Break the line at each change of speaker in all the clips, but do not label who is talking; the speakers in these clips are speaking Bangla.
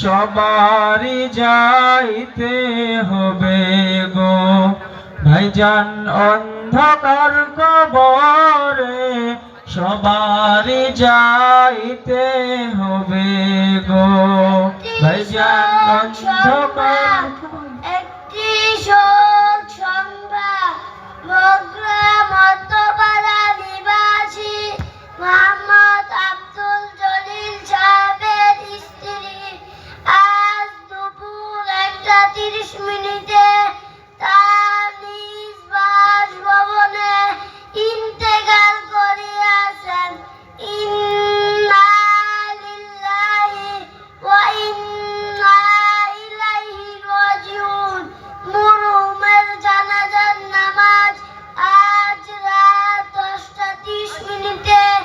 সবারই যাইতে হবে গো ভাইজান অন্ধকার কবরে সবারই যাইতে হবে গো ভাইজান অন্ধকার
একটি শোক সংবাদ বগুড়া মধ্যপাড়া নিবাসী মোহাম্মদ আব্দুল জলিল সাহেবের স্ত্রী আজ দুপুর 1:30 তার নিজ বাসভবনে ইন্তেকাল করিয়াছেন। ইন্না লিল্লাহি ওয়া ইন্না ইলাইহি রাজিউন। মরহুমের জানাজার নামাজ আজ রাত 10:30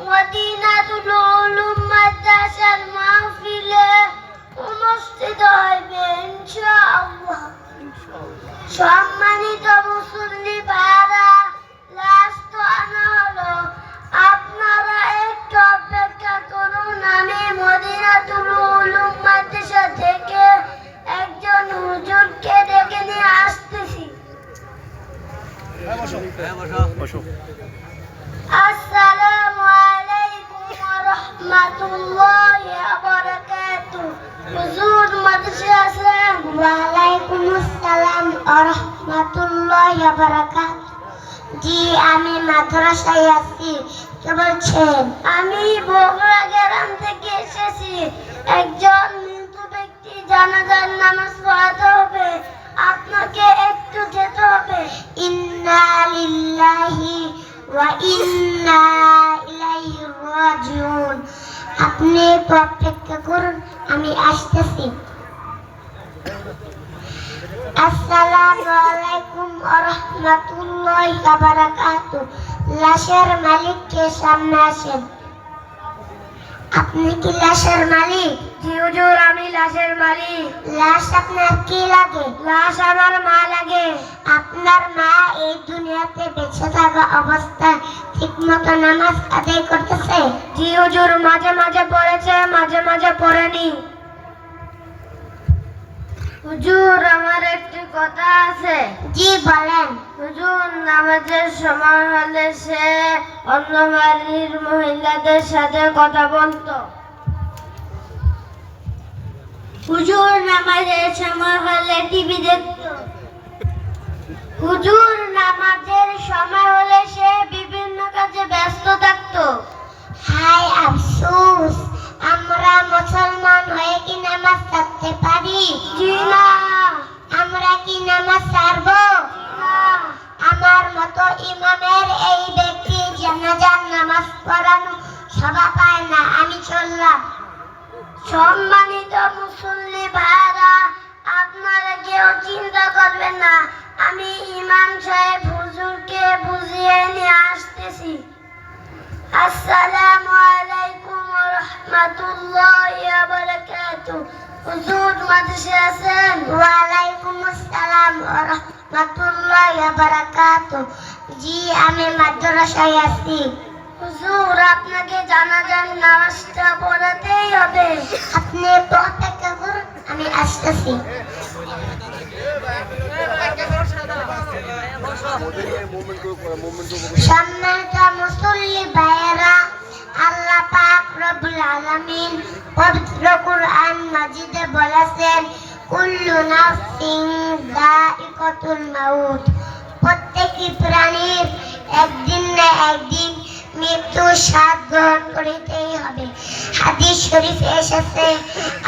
মদিনাতুল উলুম মাদ্রাসার মাহফিলে অনুষ্ঠিত হইবে ইনশাআল্লাহ। সম্মানিত মুসল্লি ভাইরা, লাশ তো আনা হলো, আপনারা একটু অপেক্ষা করুন। আমি মদিনাতুল উলুম মাদ্রাসা থেকে একজন হুজুরকে ডেকে নিয়ে আসতেছি। আসসালামু আলাইকুম ওয়া রাহমাতুল্লাহি ওয়া বারাকাতুহু। হুজুর মাদ্রাসায় আছেন? ওয়া আলাইকুম আসসালাম ওয়া রাহমাতুল্লাহি ওয়া বারাকাতুহু। জি, আমি মাদ্রাসায় আছি। কে বলছেন? আমি বগুড়া গ্রাম থেকে এসেছি। একজন মৃত ব্যক্তি জানাজার নামাজ পড়াতে হবে, আপনাকে একটু যেতে হবে। ইন্না লিল্লাহি ওয়া ইন্না ইলাইহি রাজিউন। আপনি একটু অপেক্ষা করুন, আমি আসতেছি। আসসালামু আলাইকুম ওয়া রাহমাতুল্লাহি ওয়া বারাকাতুহু। লাশের মালিক কে? সামনে আসেন। আপনি কি লাশের মালিক? জি হুজুর, আমি লাশের মালিক। লাশ আপনার কি লাগে? লাশ আমার মা লাগে। আপনার মা এই দুনিয়াতে বেঁচে থাকা অবস্থায় ঠিকমতো নামাজ আদায় করতেছে? জি হুজুর, মাঝে মাঝে পড়েছে, মাঝে মাঝে পড়েনি। হুজুর, আমার একটি কথা আছে। জি বলেন। হুজুর, নামাজের সময় হলে সে অন্য বাড়ির মহিলাদের সাথে কথা বলতো। হুজুর, নামাজের সময় হলে টিভি দেখতো। হুজুর, নামাজের সময় হলে সে বিভিন্ন কাজে ব্যস্ত থাকতো। হায় আফসোস, আমরা মুসলমান হয়ে কি নামাজ ছাড়তে পারি? জি না। আমরা কি নামাজ ছাড়বো? না। আমার মতো ইমামের এই ব্যক্তি জানাজার নামাজ পড়ানো শোভা পায় না। আমি চললাম। সম্মানিত মুসল্লি ভাইরা, আপনারা কেউ চিন্তা করবেন না, আমি ইমাম সাহেব হুজুরকে বুঝিয়ে নিয়ে আসতেছি। আসসালামু আলাইকুম ওয়া রাহমাতুল্লাহি ওয়া বারাকাতুহু। হুজুর মাদ্রাসায় আছেন? ওয়া আলাইকুম আসসালাম ওয়া রাহমাতুল্লাহি ওয়া বারাকাতুহু। জি, আমি মাদ্রাসায় আছি। হুজুর, আপনাকে জানাজার নামাজটা পড়াতেই হবে। আপনি একটু অপেক্ষা করুন, আমি আসতেছি। সম্মানিত মুসল্লি ভাইয়েরা, আল্লাহ পাক রব্বুল আলামিন পবিত্র কুরআন মাজিদে বলেছেন, কুল্লু নাফসিন যায়িকাতুল মাউত। প্রত্যেকটি প্রাণীর একদিন না একদিন মৃত্যু স্বাদ গ্রহণ করিতেই হবে। হাদিস শরীফে এসেছে,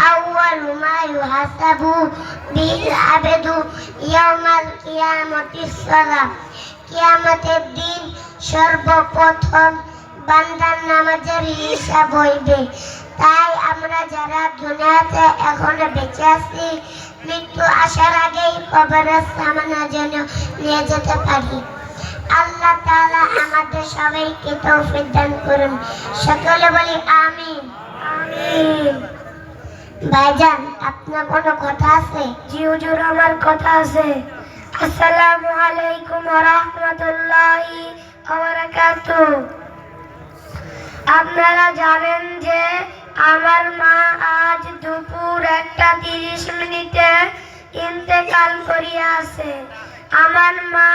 আউয়ালু মা ইউহাসাবু বিল আবদু ইয়াউমাল কিয়ামাতিস সালাহ। কিয়ামতের দিন সর্বপ্রথম বান্দার নামাজের হিসাব হইবে। তাই আমরা যারা দুনিয়াতে এখনো বেঁচে আছি, মৃত্যু আসার আগেই কবরের সামনে যেন নিয়ে যেতে পারি। আল্লাহ তাআলা আমাদের সবাইকে তৌফিক দান করুন। সকলে বলি আমিন। আমিন। ভাইজান, আপনার কোনো কথা আছে? জি হুজুর, আমার কথা আছে। আসসালামু আলাইকুম ওয়া রাহমাতুল্লাহি ওয়া বারাকাতুহু। আপনারা জানেন যে আমার মা আজ দুপুর ইন্তেকাল করিয়াছে। আমার মা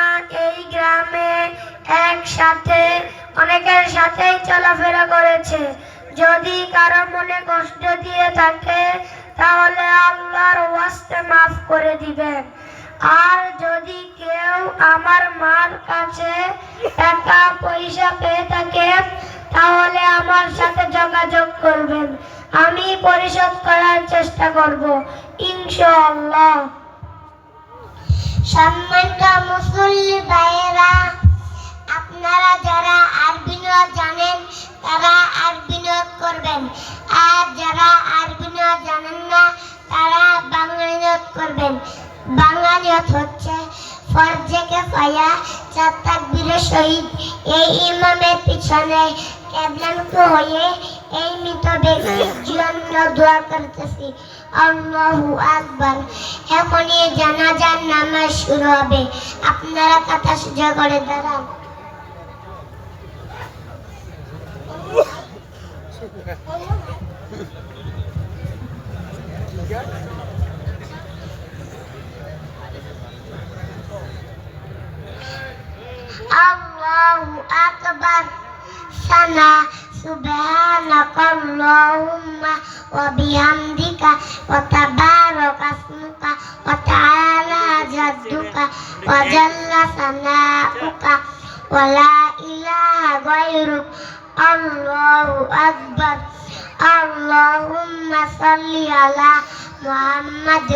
এই গ্রামে একসাথে অনেকের সাথেই চলাফেরা করেছে। যদি কারো মনে কষ্ট দিয়ে থাকে তাহলে আল্লাহর ওয়াস্তে মাফ করে দিবেন। আর যদি কেউ আমার মার কাছে টাকা পয়সা পেয়ে থাকে তাহলে আমার সাথে যোগাযোগ করবেন, আমি পরিশোধ করার চেষ্টা করব ইনশাআল্লাহ। সম্মানিত মুসল্লি ভাইয়েরা, আপনারা যারা আরবি নিয়ত জানেন তারা আরবি নিয়ত করবেন, আর যারা আরবি নিয়ত জানেন না তারা বাংলা নিয়ত করবেন। বাংলা নিয়ত হচ্ছে ফরজে কিফায়া, 4 তাকবীরের সহিত এই ইমামের পিছনে কেবলামুখী হয়ে এই মৃত ব্যক্তির জন্য দোয়া করতেছি। আল্লাহু আকবার। এখনই জানাজার নামাজ শুরু হবে, আপনারা কথা সোজা করে দাঁড়ান। আল্লাহু আকবার। সানা সুবহানাকাল্লাহুম্মা ওয়া বিহামদিকা ওয়া তাবারাকা ইসমুকা ওয়া তাআলা জাদ্দুকা ওয়া জাল্লা সানাউকা ওয়া লা ইলাহা গায়রুক। আল্লাহু আকবার। আল্লাহুম্মা সাল্লি আলা মুহাম্মাদ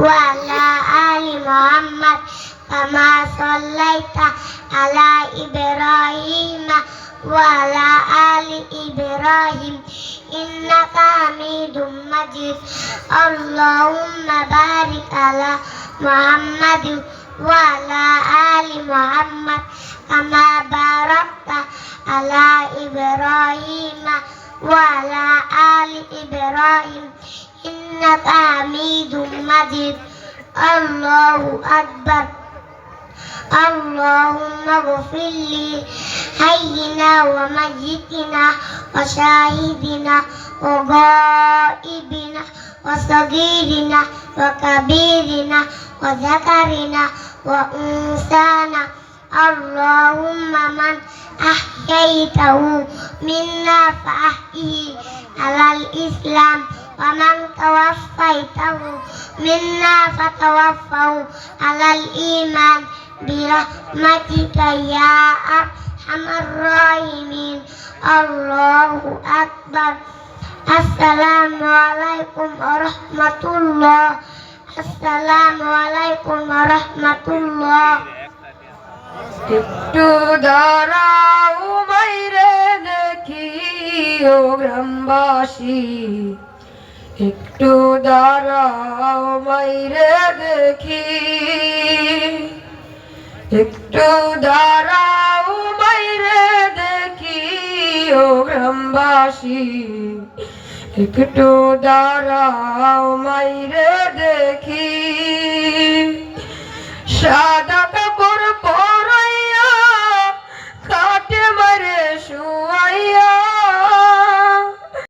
ওয়া আলা আলি মুহাম্মাদ কামা সাল্লাইতা আলা ইব্রাহিম ওয়া আলা আলি ইব্রাহিম ইন্নাকা হামিদুম মাজিদ। আল্লাহুম্মা বারিক আলা মুহাম্মাদ ওয়া আলা আলি মুহাম্মাদ কামা বারাকতা আলা ইব্রাহিম ওয়া আলা আলি ইব্রাহিম ইন্নাকা হামিদুম মাজিদ। আল্লাহু আকবার। اللهم اغفر لي حينا وميتنا وشاهدنا وغائبنا وصغيرنا وكبيرنا وذكرنا وأنثانا. اللهم من أحييته منا فأحيه على الإسلام ومن توفيته منا فتوفه على الإيمان برحمتك يا أرحم الراحمين. الله أكبر. السلام عليكم ورحمة الله. السلام عليكم ورحمة الله.
একটু দাঁড়াও মাইরে দেখি ও গ্রামবাসী, একটু দাঁড়াও মাইরে দেখি, একটু দাঁড়াও মাইরে দেখি ও গ্রামবাসী, একটু দাঁড়াও মাইরে দেখি।